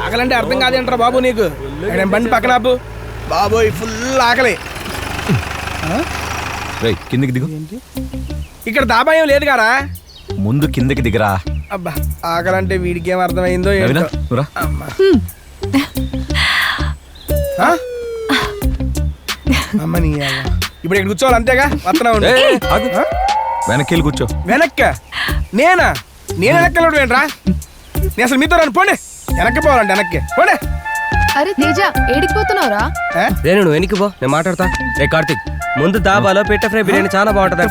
ఆకలంటే అర్థం కాదేంట్రా బాబు నీకు? బండి పక్కన బాబోయ్ ఫుల్ ఆకలి. కిందకి దిగు. ఇక్కడ దాబాయం లేదు కారా, ముందు కిందకి దిగరా. అబ్బా ఆకలంటే వీడికి ఏం అర్థమైందో అమ్మని. ఇప్పుడు ఇక్కడ కూర్చోవాలి అంతేగా? వస్తున్నా వెనక్కి కూర్చో. వెనక్క నేనా? నేను వెనక్కలు ఏంట్రా? నేను అసలు మీతో రాను. పోండి, వెనక్కి పోవాలంటే వెనక్కి పోండి. అరే తేజ ఏడికిపోతున్నావురా? నువ్వు వెనక్కి పో, నేను మాట్లాడతా. రే కార్తిక్, ముందు దాబాలో పెట్ట ఫ్రై బిర్యానీ చాలా బాగుంటది.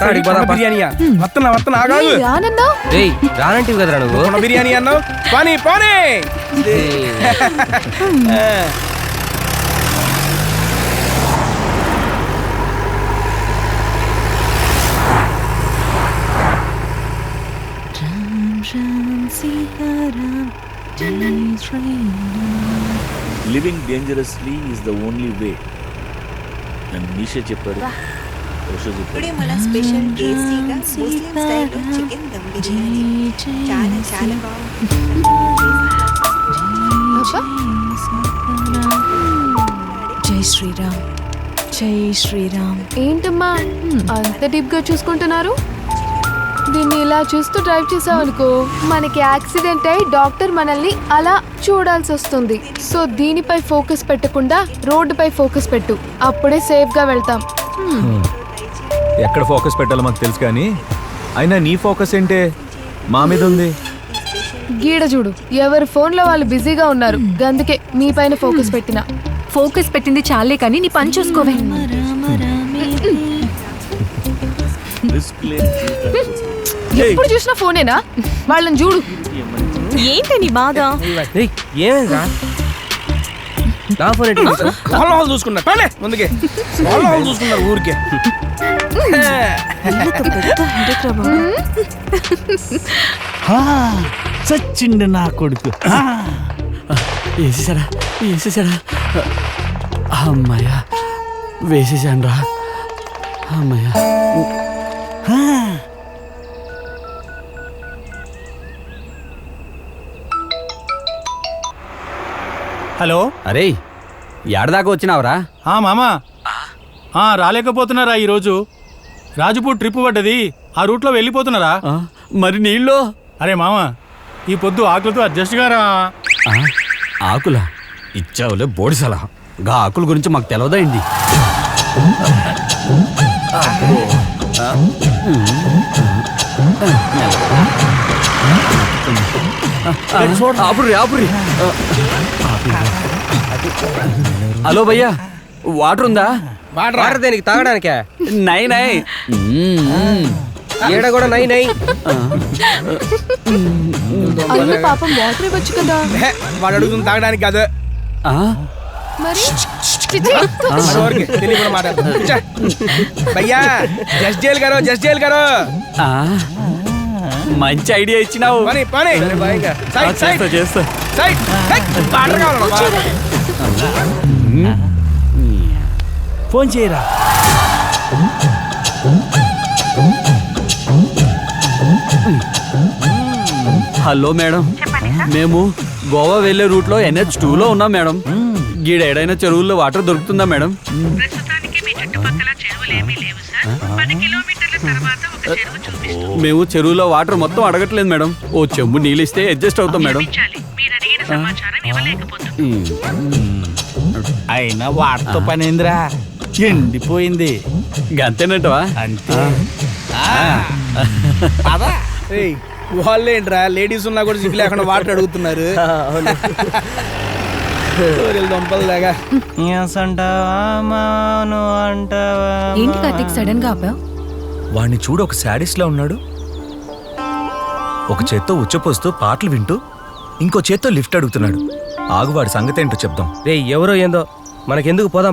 బిర్యానీయా? వస్తున్నా రానంటివి కదరా నువ్వు. బిర్యానీ అన్నావు. పోనీ పోనీ. Living dangerously is the only way. And Nisha చెప్పారు. ఇప్పుడే మన స్పెషల్ టేస్టీగా ముస్లిం స్టైల్లో చికెన్ దమ్ బిర్యానీ చాలా చాలా బాగుంది. జై శ్రీరామ్, జై శ్రీరామ్. ఏంటమ్మా అంత డీప్ గా చూసుకుంటున్నారు? దీన్ని ఇలా చూస్తూ డ్రైవ్ చేసావనుకో మనకి యాక్సిడెంట్ అయి డాక్టర్ మనల్ని అలా చూడాల్సి వస్తుంది. సో దీనిపై ఫోకస్ పెట్టకుండా రోడ్డుపై ఫోకస్ పెట్టు, అప్పుడే సేఫ్ గా వెళ్తాం. ఎక్కడ ఫోకస్ పెట్టాలో మాకు తెలుసు, కానీ అయినా నీ ఫోకస్ ఏంటే మా మీద ఉంది. గీడ చూడు, ఎవరి ఫోన్ లో వాళ్ళు బిజీగా ఉన్నారు, అందుకే మీ పైన ఫోకస్ పెట్టినా. ఫోకస్ పెట్టింది చాలే కానీ నీ పని చూసుకోవే. ఎప్పుడు చూసినా ఫోనేనా? వాళ్ళని చూడు. ఏంటి నీ బాధ? ఏమైందా? నా ఫోన్ చూసుకున్నారు ముందుకే చూసుకున్నారు ఊరికే. చచ్చిండు నా కొడుకు. వేసేసాడా వేసేసాడా? అమ్మాయ్యా వేసేసాను రా. అమ్మాయ్యా. హలో. అరే ఏడదాకా వచ్చినావురా? మామా రాలేకపోతున్నారా ఈరోజు? రాజుపూర్ ట్రిప్ పడ్డది, ఆ రూట్లో వెళ్ళిపోతున్నారా? మరి నీళ్ళు? అరే మామా ఈ పొద్దు ఆకులతో అడ్జస్ట్ గారా. ఆకులా ఇచ్చావులే బోడిసలా. గా ఆకుల గురించి మాకు తెలవదండి. హలో భయ్యా, వాటర్ ఉందా? వాటర్ దేనికి? తాగడానికే. నై నై ఏడ కూడా నై నై. అయ్యో పాపం వాటర్ ఇవ్వచ్చు కదా. వాడు అడుగుతుంది తాగడానికి కాదు. మరి భయ్యా జస్జేల్ గారు మంచి ఐడియా ఇచ్చినావు. చేస్తా. ఫోన్ చేయరా. హలో మేడం, మేము గోవా వెళ్ళే రూట్ లో NH2లో ఉన్నాం మేడం. గీడ ఏడైనా చెరువుల్లో వాటర్ దొరుకుతుందా మేడం? మేము చెరువులో వాటర్ మొత్తం అడగట్లేదు మేడం. ఓ చెంబు నీళ్ళు ఇస్తే అడ్జస్ట్ అవుతాం మేడం. అయినా వాటితో పని ఏందిరా, ఎండిపోయింది. గంతేనట్టవా? అంతే. వాళ్ళేంట్రా లేడీస్ ఉన్నా కూడా సిగ్గు లేకుండా వాటర్ అడుగుతున్నారు. ఏంటి కార్తీక్ సడన్ గా ఆపావు? వాడిని చూడు, ఒక శాడిస్ట్ లా ఉన్నాడు. ఒక చేత్తో ఉచ్చపోస్తూ పాటలు వింటూ ఇంకో చేత్తో లిఫ్ట్ అడుగుతున్నాడు. ఆగువాడి సంగతి ఏంటో చెప్దాం. రే ఎవరో ఏందో మనకెందుకు, పోదాం.